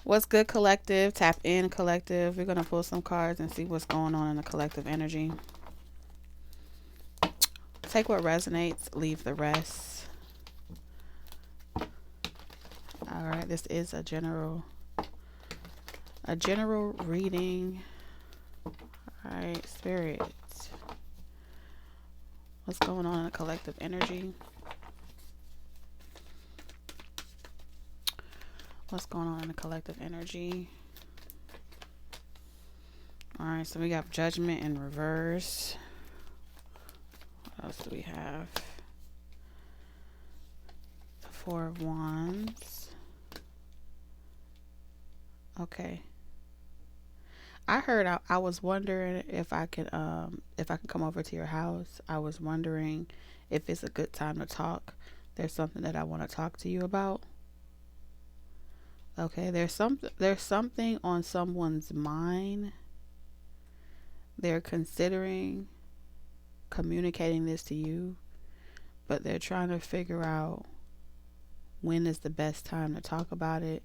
What's good, collective? Tap in, collective. We're going to pull some cards and see what's going on in the collective energy. Take what resonates, leave the rest. All right, this is a general reading. All right, spirit. What's going on in the collective energy? What's going on in the collective energy? All right, so we got judgment in reverse. What else do we have? The Four of Wands. Okay. I heard I was wondering if I could come over to your house. I was wondering if it's a good time to talk. There's something that I want to talk to you about. Okay, there's something on someone's mind. They're considering communicating this to you, but they're trying to figure out when is the best time to talk about it,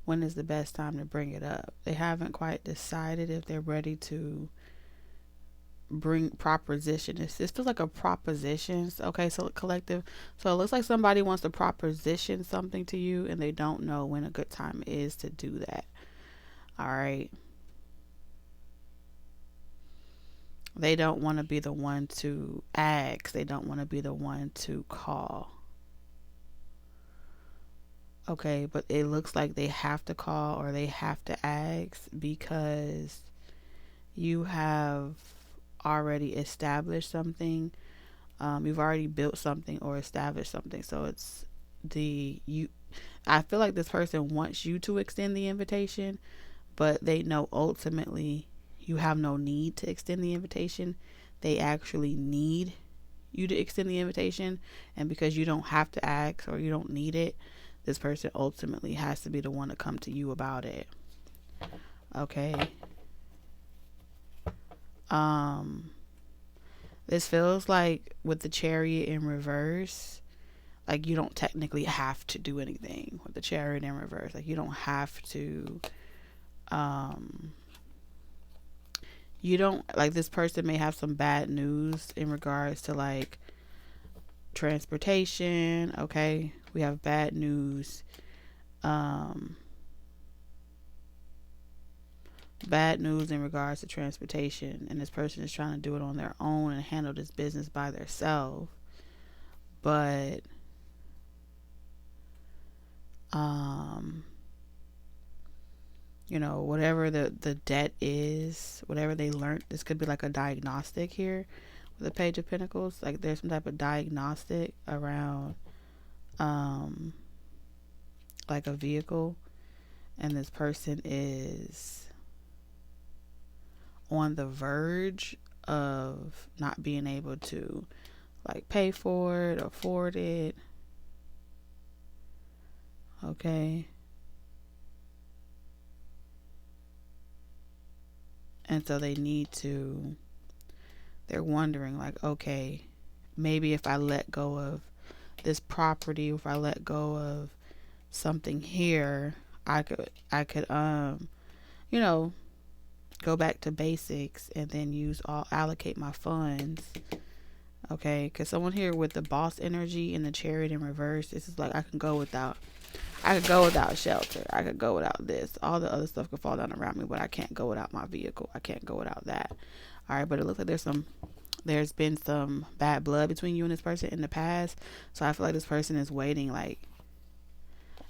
when is the best time to bring it up. They haven't quite decided if they're ready to bring proposition. It feels like a proposition. Okay, so collective. So it looks like somebody wants to proposition something to you and they don't know when a good time is to do that. All right. They don't want to be the one to ask. They don't want to be the one to call. Okay, but it looks like they have to call or they have to ask because you have already established something. You've already built something or established something. So it's I feel like this person wants you to extend the invitation, but they know ultimately you have no need to extend the invitation. They actually need you to extend the invitation, and because you don't have to ask or you don't need it, this person ultimately has to be the one to come to you about it. Okay. This feels like with the Chariot in reverse, like you don't technically have to do anything with the Chariot in reverse. Like you don't have to you don't, like, this person may have some bad news in regards to like transportation. Okay, we have bad news. Bad news in regards to transportation, and this person is trying to do it on their own and handle this business by themselves. But whatever the debt is, whatever they learned, this could be like a diagnostic here with the Page of Pentacles. Like there's some type of diagnostic around like a vehicle, and this person is on the verge of not being able to like pay for it or afford it. Okay. And so they're wondering like, okay, maybe if I let go of this property, if I let go of something here, I could go back to basics and then allocate my funds. Okay, because someone here with the Boss energy and the Chariot in reverse, this is like I could go without shelter. I could go without this. All the other stuff could fall down around me, but I can't go without my vehicle. I can't go without that. All right, but it looks like there's been some bad blood between you and this person in the past. So I feel like this person is waiting like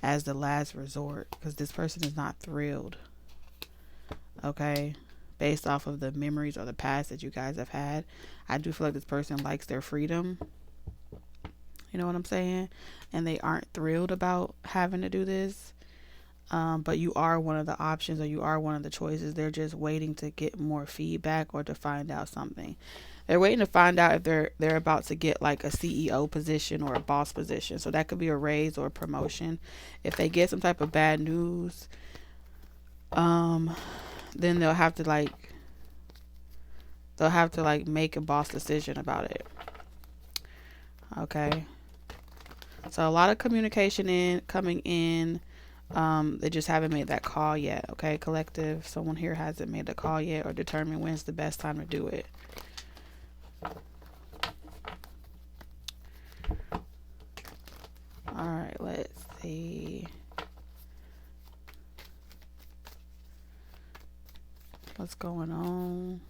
as the last resort because this person is not thrilled. Okay, based off of the memories or the past that you guys have had, I do feel like this person likes their freedom. You know what I'm saying? And they aren't thrilled about having to do this. But you are one of the options, or you are one of the choices. They're just waiting to get more feedback or to find out something. They're waiting to find out if they're about to get like a CEO position or a boss position. So that could be a raise or a promotion. If they get some type of bad news, then they'll have to make a boss decision about it. Okay. So a lot of communication coming in. They just haven't made that call yet. Okay, collective. Someone here hasn't made the call yet or determined when's the best time to do it. All right, let's see. What's going on?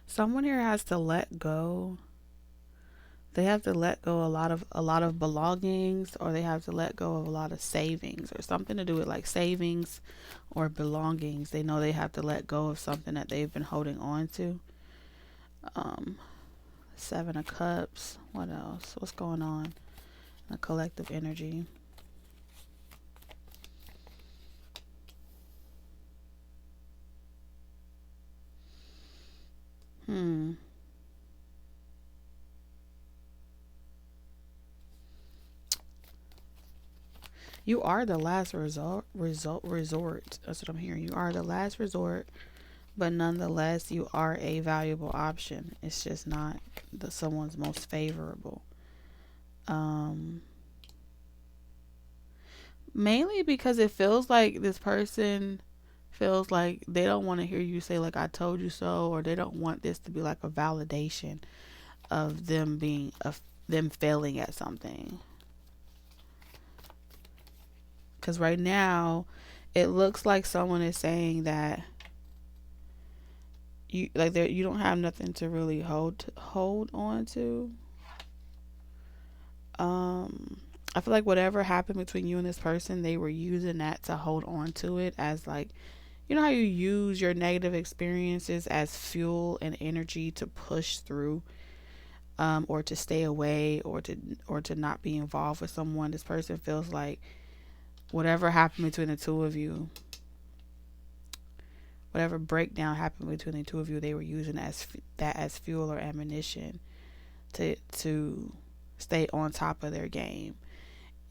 Someone here has to let go. They have to let go a lot of belongings, or they have to let go of a lot of savings, or something to do with like savings or belongings. They know they have to let go of something that they've been holding on to. 7 of Cups. What else? What's going on? A collective energy. You are the last resort. That's what I'm hearing. You are the last resort, but nonetheless, you are a valuable option. It's just not someone's most favorable. Mainly because it feels like this person feels like they don't want to hear you say like "I told you so," or they don't want this to be like a validation of them them failing at something. Because right now, it looks like someone is saying that you don't have nothing to really hold on to. I feel like whatever happened between you and this person, they were using that to hold on to it as like, you know how you use your negative experiences as fuel and energy to push through, or to stay away, or to not be involved with someone. This person feels like whatever happened between the two of you, whatever breakdown happened between the two of you, they were using as fuel or ammunition to stay on top of their game.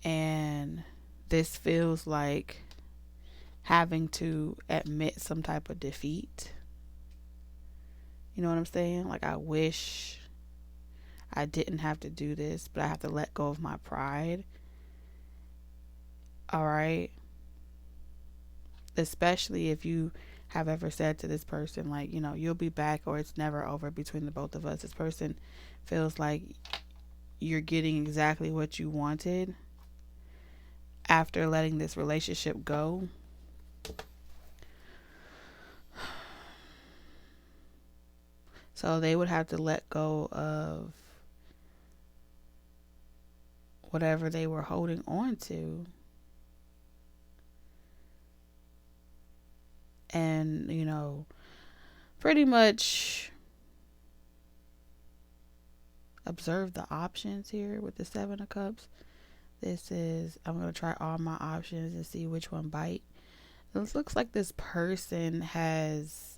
And this feels like having to admit some type of defeat. You know what I'm saying? Like, I wish I didn't have to do this, but I have to let go of my pride. All right. Especially if you have ever said to this person, like, you'll be back, or it's never over between the both of us. This person feels like you're getting exactly what you wanted after letting this relationship go. So they would have to let go of whatever they were holding on to. And, pretty much observe the options here with the 7 of Cups. This is, I'm going to try all my options and see which one bite. It looks like this person has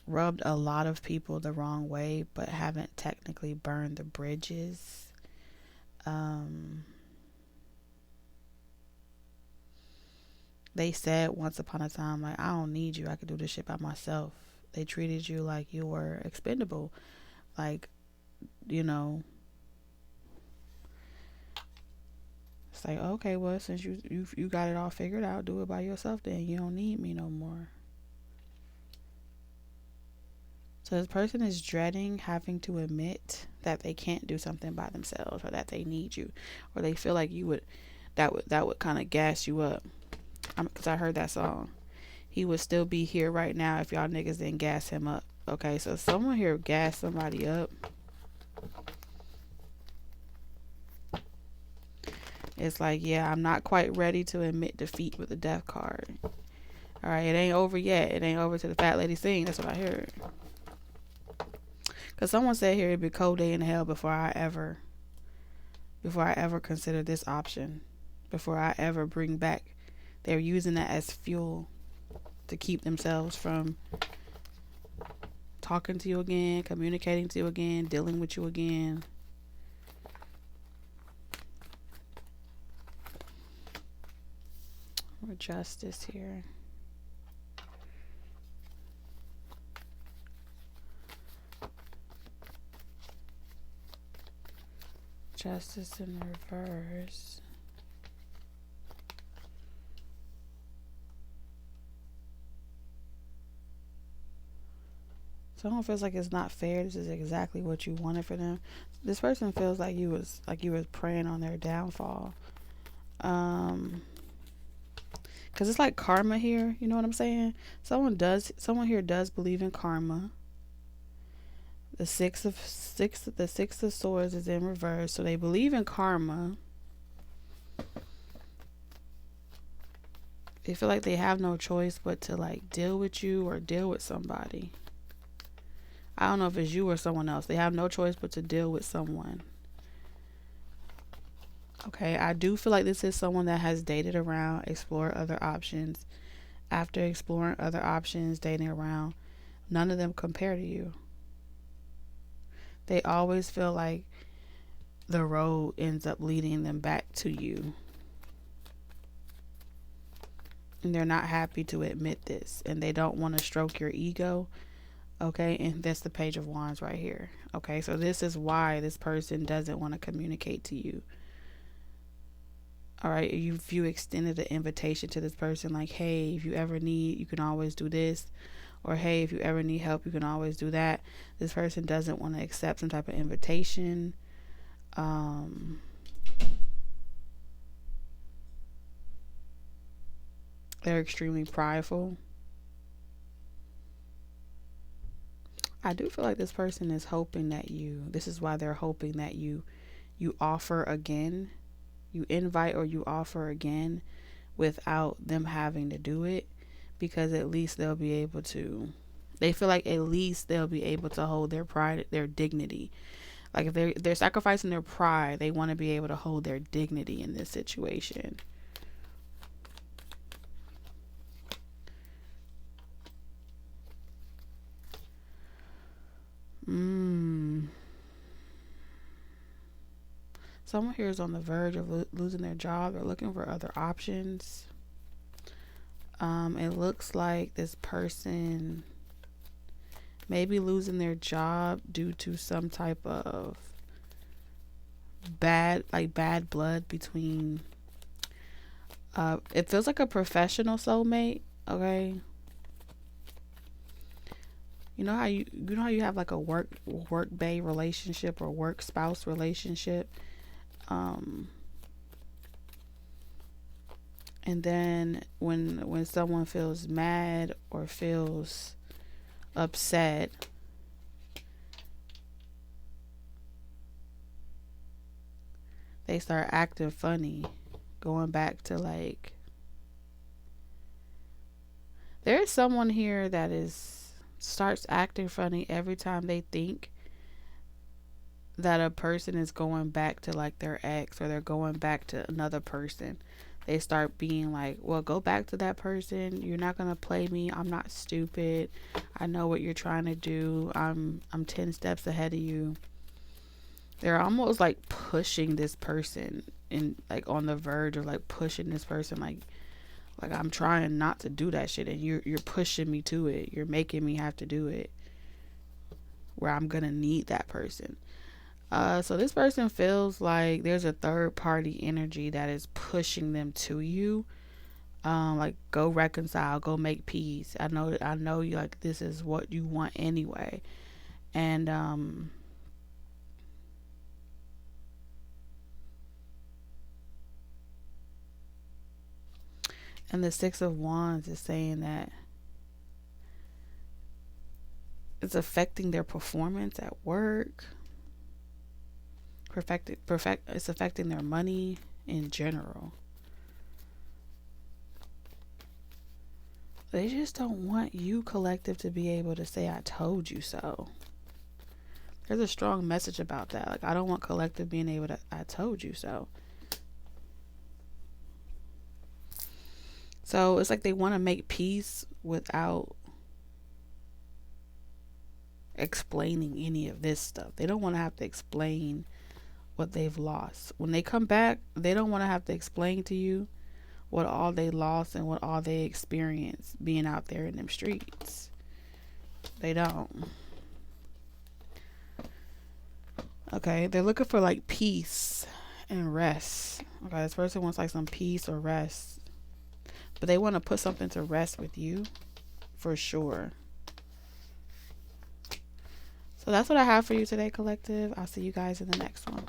rubbed a lot of people the wrong way, but haven't technically burned the bridges. They said once upon a time, like, I don't need you. I could do this shit by myself. They treated you like you were expendable. Like, it's like, okay, well, since you got it all figured out, do it by yourself then. You don't need me no more. So this person is dreading having to admit that they can't do something by themselves, or that they need you, or they feel like that would kind of gas you up. Because I heard that song. He would still be here right now if y'all niggas didn't gas him up. Okay, so someone here gas somebody up. It's like, yeah, I'm not quite ready to admit defeat with the death card. All right, it ain't over yet. It ain't over till the fat lady sing. That's what I heard. Because someone said here it'd be a cold day in hell before I ever consider this option. Before I ever bring back. They're using that as fuel to keep themselves from talking to you again, communicating to you again, dealing with you again. Or justice here. Justice in reverse. Someone feels like it's not fair. This is exactly what you wanted for them. This person feels like you was preying on their downfall. Because it's like karma here. You know what I'm saying? Someone here does believe in karma. The six of swords is in reverse, so they believe in karma. They feel like they have no choice but to like deal with you or deal with somebody. I don't know if it's you or someone else. They have no choice but to deal with someone. Okay, I do feel like this is someone that has dated around, explored other options. After exploring other options, dating around, none of them compare to you. They always feel like the road ends up leading them back to you. And they're not happy to admit this. And they don't want to stroke your ego. Okay, and that's the Page of Wands right here. Okay, so this is why this person doesn't want to communicate to you. All right, if you extended an invitation to this person, like, hey, if you ever need, you can always do this. Or, hey, if you ever need help, you can always do that. This person doesn't want to accept some type of invitation. They're extremely prideful. I do feel like this person is hoping that this is why they're hoping that you offer again. You invite or you offer again without them having to do it, because at least they'll be able to, they feel like at least they'll be able to hold their pride, their dignity. Like if they're sacrificing their pride, they want to be able to hold their dignity in this situation. Someone here is on the verge of losing their job. They're looking for other options. It looks like this person may be losing their job due to some type of bad blood between, it feels like a professional soulmate. Okay. You know how you have like a work bae relationship or work spouse relationship. And then when someone feels mad or feels upset, they start acting funny, going back to like, there's someone here that starts acting funny every time they think that a person is going back to like their ex, or they're going back to another person. They start being like, well, go back to that person. You're not gonna play me. I'm not stupid. I know what you're trying to do. I'm 10 steps ahead of you. They're almost like pushing this person, and like on the verge of like pushing this person, like I'm trying not to do that shit, and you're pushing me to it. You're making me have to do it, where I'm gonna need that person. So this person feels like there's a third party energy that is pushing them to you. Like, go reconcile, go make peace. I know you, like, this is what you want anyway. And the Six of Wands is saying that it's affecting their performance at work. It's affecting their money in general. They just don't want you, collective, to be able to say, I told you so. There's a strong message about that. Like, I don't want collective being able to, I told you so. So it's like they want to make peace without explaining any of this stuff. They don't want to have to explain what they've lost. When they come back, they don't want to have to explain to you what all they lost and what all they experienced being out there in them streets. They don't. Okay, they're looking for like peace. and rest. Okay, this person wants like some peace or rest, but they want to put something to rest with you for sure. So that's what I have for you today, collective. I'll see you guys in the next one.